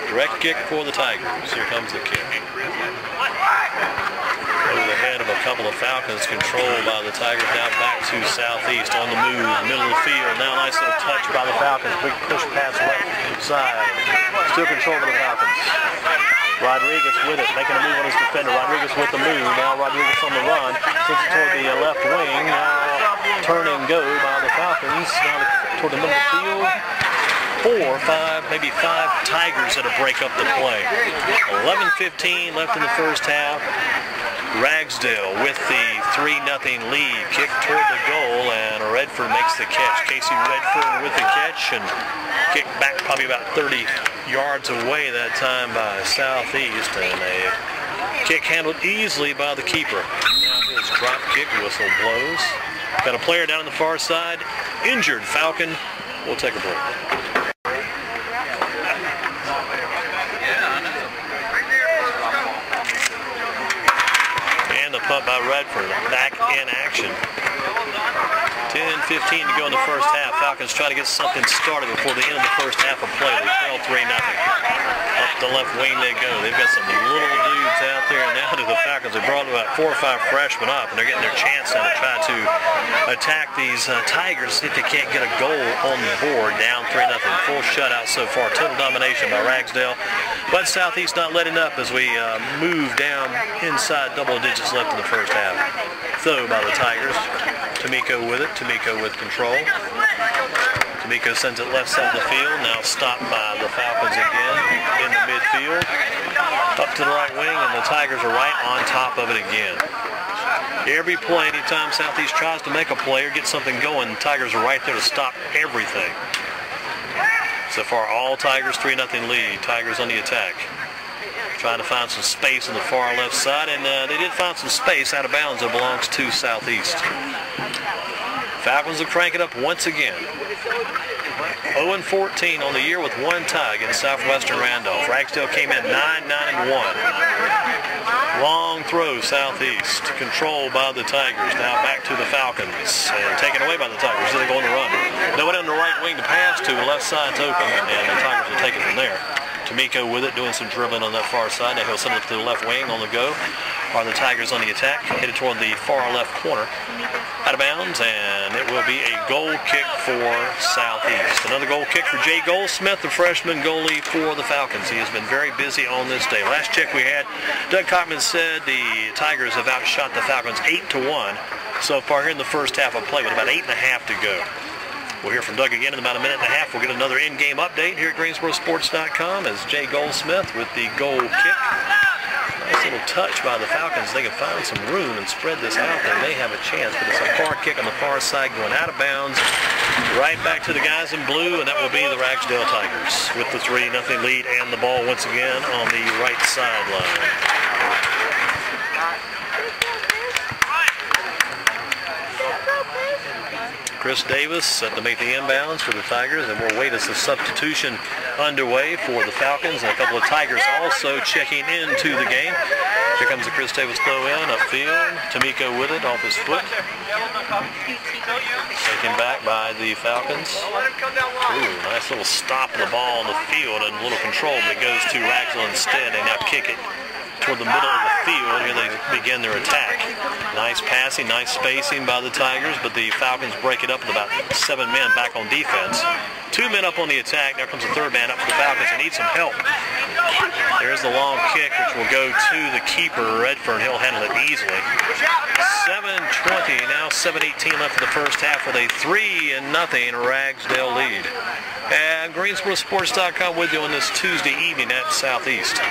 Direct kick for the Tigers. Here comes the kick. Over the head of a couple of Falcons, controlled by the Tigers. Now back to Southeast on the move, middle of the field. Now nice little touch by the Falcons. Big push pass left side. Still controlled by the Falcons. Rodriguez with it, making a move on his defender. Rodriguez with the move. Now Rodriguez on the run. Sends it toward the left wing. Now turn and go by the Falcons. Now toward the middle of the field. 5 Tigers that'll break up the play. 11:15 left in the first half. Ragsdale with the 3-0 lead. Kick toward the goal, and Redford makes the catch. Casey Redford with the catch, and kick back probably about 30 yards away that time by Southeast, and a kick handled easily by the keeper. Now his drop kick whistle blows. Got a player down on the far side, injured Falcon. We'll take a break. Punt by Redford, back in action. 10:15 to go in the first half. Falcons try to get something started before the end of the first half of play. They trail 3-0. Up the left wing they go. They've got some little dudes out there now to the Falcons. They brought about 4 or 5 freshmen up, and they're getting their chance now to try to attack these Tigers if they can't get a goal on the board. Down 3-0. Full shutout so far. Total domination by Ragsdale. But Southeast not letting up as we move down inside double digits left in the first half. Throw by the Tigers. Tamiko with it. Tamiko with control. Tamiko sends it left side of the field. Now stopped by the Falcons again in the midfield. Up to the right wing, and the Tigers are right on top of it again. Every play, anytime Southeast tries to make a play or get something going, the Tigers are right there to stop everything. So far, all Tigers 3-0 lead. Tigers on the attack. Trying to find some space on the far left side, and they did find some space out of bounds that belongs to Southeast. Falcons will crank it up once again. 0-14 on the year with 1 tie against Southwestern Randolph. Ragsdale came in 9-1. Long throw Southeast, controlled by the Tigers. Now back to the Falcons, and taken away by the Tigers. Then they go on the run. Nobody on the right wing to pass to. The left side's open, and the Tigers will take it from there. Tamiko with it, doing some dribbling on that far side. Now he'll send it to the left wing on the go. Are the Tigers on the attack, headed toward the far left corner. Out of bounds, and it will be a goal kick for Southeast. Another goal kick for Jay Goldsmith, the freshman goalie for the Falcons. He has been very busy on this day. Last check we had, Doug Cockman said the Tigers have outshot the Falcons 8-1 so far here in the first half of play with about 8.5 to go. We'll hear from Doug again in about a minute and a half. We'll get another in-game update here at GreensboroSports.com as Jay Goldsmith with the goal kick. Nice little touch by the Falcons. They can find some room and spread this out. They may have a chance, but it's a far kick on the far side going out of bounds. Right back to the guys in blue, and that will be the Ragsdale Tigers with the 3-0 lead and the ball once again on the right sideline. Chris Davis set to make the inbounds for the Tigers, and we'll wait as the substitution underway for the Falcons, and a couple of Tigers also checking into the game. Here comes the Chris Davis throw in upfield. Tamiko with it off his foot. Taken back by the Falcons. Ooh, nice little stop of the ball on the field and a little control, but it goes to Ragsdale instead. They now kick it toward the middle of the field. Here they begin their attack. Nice passing, nice spacing by the Tigers, but the Falcons break it up with about 7 men back on defense. 2 men up on the attack. Now comes the 3rd man up for the Falcons. They need some help. There's the long kick, which will go to the keeper, Redford. He'll handle it easily. 7:20, now 7:18 left in the first half with a 3-0 Ragsdale lead. And GreensboroSports.com with you on this Tuesday evening at Southeast.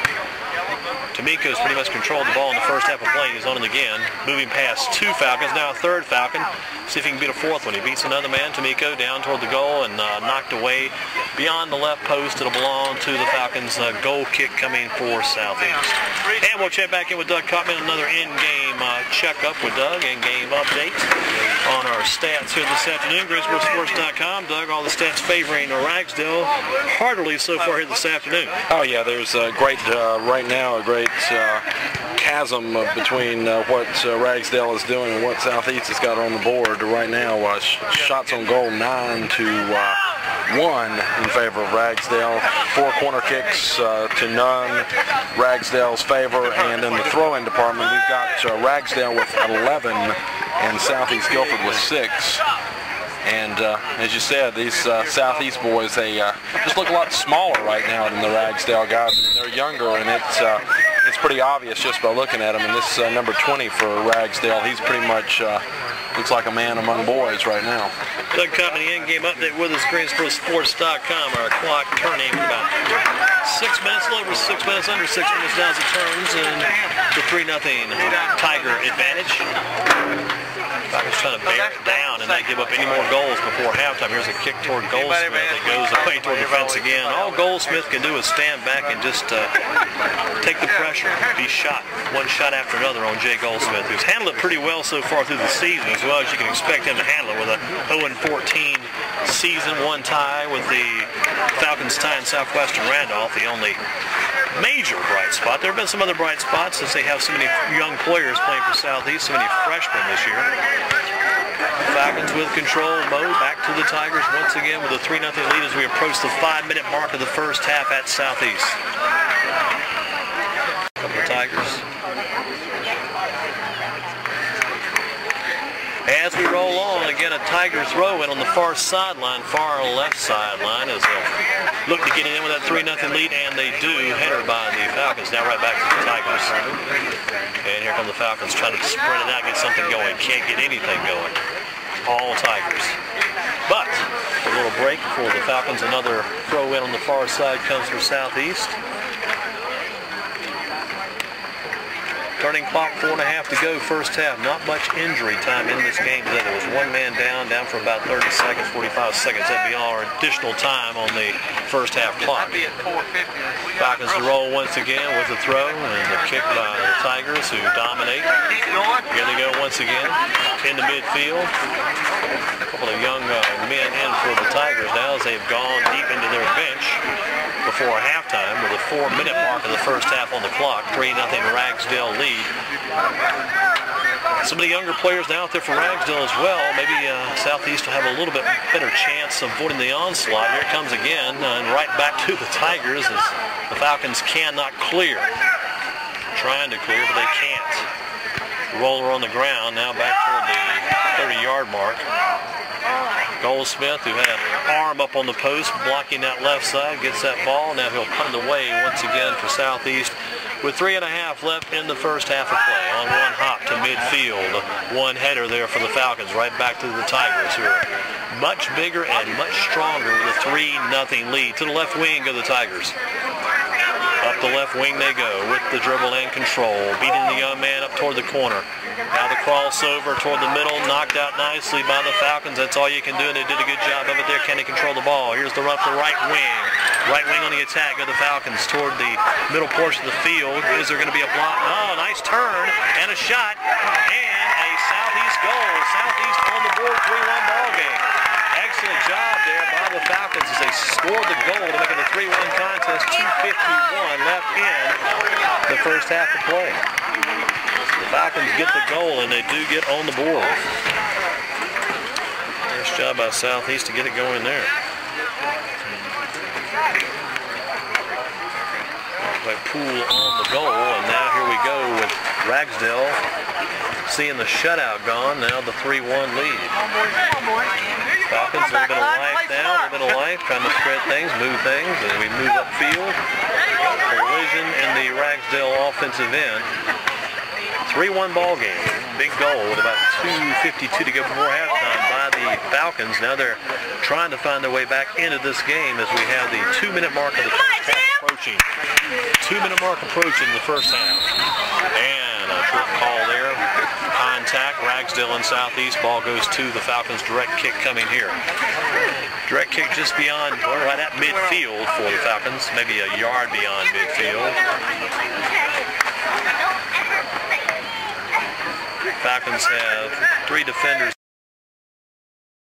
Tamiko's pretty much controlled the ball in the first half of play. He's on it again, moving past 2 Falcons, now a 3rd Falcon. See if he can beat a 4th one. He beats another man, Tamiko, down toward the goal and knocked away beyond the left post. It'll belong to the Falcons. Goal kick coming for Southeast. And we'll check back in with Doug Cockman, another in-game checkup with Doug, in-game update on our stats here this afternoon. GreensboroSports.com. Doug, all the stats favoring Ragsdale heartily so far here this afternoon. Oh yeah, there's a great, right now, a great chasm between what Ragsdale is doing and what Southeast has got on the board right now. Shots on goal 9 to 1 in favor of Ragsdale. 4 corner kicks to none, Ragsdale's favor. And in the throw-in department, we've got Ragsdale with 11 and Southeast Guilford with 6. And as you said, these Southeast boys, they just look a lot smaller right now than the Ragsdale guys. I mean, they're younger, and it's pretty obvious just by looking at them. And this number 20 for Ragsdale, he's pretty much looks like a man among boys right now. Doug Company in-game update with us, GreensboroSports.com. Our clock turning about 6 minutes, a little over 6 minutes, under 6 minutes now as it turns, and the 3-0 Tiger advantage. Falcons trying to bear it down and not give up any more goals before halftime. Here's a kick toward Goldsmith. It goes away toward the fence again. All Goldsmith can do is stand back and just take the pressure. Be shot, one shot after another on Jay Goldsmith, who's handled it pretty well so far through the season, as well as you can expect him to handle it with a 0-14 season, 1 tie with the Falcons tying Southwestern Randolph, the only major bright spot. There have been some other bright spots since they have so many young players playing for Southeast, so many freshmen this year. Falcons with control mode, back to the Tigers once again with a 3-0 lead as we approach the 5-minute mark of the first half at Southeast. Couple of Tigers. As we roll on, again a Tiger throw in on the far sideline, far left sideline, as they'll look to get it in with that 3-0 lead, and they do. Header by the Falcons. Now right back to the Tigers. And here come the Falcons trying to spread it out, get something going. Can't get anything going. All Tigers. But a little break for the Falcons. Another throw in on the far side comes for Southeast. Turning clock, 4.5 to go, first half. Not much injury time in this game today. There was one man down for about 30 seconds, 45 seconds. That'd be all our additional time on the first half clock. Falcons to roll once again with the throw and the kick by the Tigers, who dominate. Here they go once again in the midfield. A couple of young men in for the Tigers now as they've gone deep into their bench before halftime with a 4-minute mark of the first half on the clock. 3-0 Ragsdale lead. Some of the younger players now out there for Ragsdale as well. Maybe Southeast will have a little bit better chance of avoiding the onslaught. Here it comes again, and right back to the Tigers as the Falcons cannot clear. Trying to clear, but they can't. Roller on the ground, now back toward the 30-yard mark. Goldsmith, who had an arm up on the post, blocking that left side, gets that ball. Now he'll punt it away once again for Southeast with 3.5 left in the first half of play. On one hop to midfield, one header there for the Falcons, right back to the Tigers, who are much bigger and much stronger with a 3-0 lead. To the left wing go the Tigers. Up the left wing they go with the dribble and control, beating the young man up toward the corner. Now the crossover toward the middle, knocked out nicely by the Falcons. That's all you can do, and they did a good job of it there. Can they control the ball? Here's the run for right wing. Right wing on the attack of the Falcons toward the middle portion of the field. Is there going to be a block? Oh, nice turn and a shot, and a Southeast goal. Southeast on the board, 3-1 ball game. Excellent job there by the Falcons as they scored the goal to make it a 3-1 contest. 2:51 left in the first half of play. The Falcons get the goal, and they do get on the board. Nice job by Southeast to get it going there. Pool on the goal, and now here we go with Ragsdale seeing the shutout gone. Now the 3-1 lead. Falcons a little bit of life now, a little bit of life, trying to spread things, move things, and we move upfield. Collision in the Ragsdale offensive end. 3-1 ball game. Big goal with about 2:52 to go before halftime by the Falcons. Now they're trying to find their way back into this game as we have the 2-minute mark of the first half approaching. 2-minute mark approaching the first half. And a trip call there. Contact. Ragsdale and Southeast. Ball goes to the Falcons. Direct kick coming here. Direct kick just beyond, or right at midfield for the Falcons. Maybe a yard beyond midfield. Falcons have 3 defenders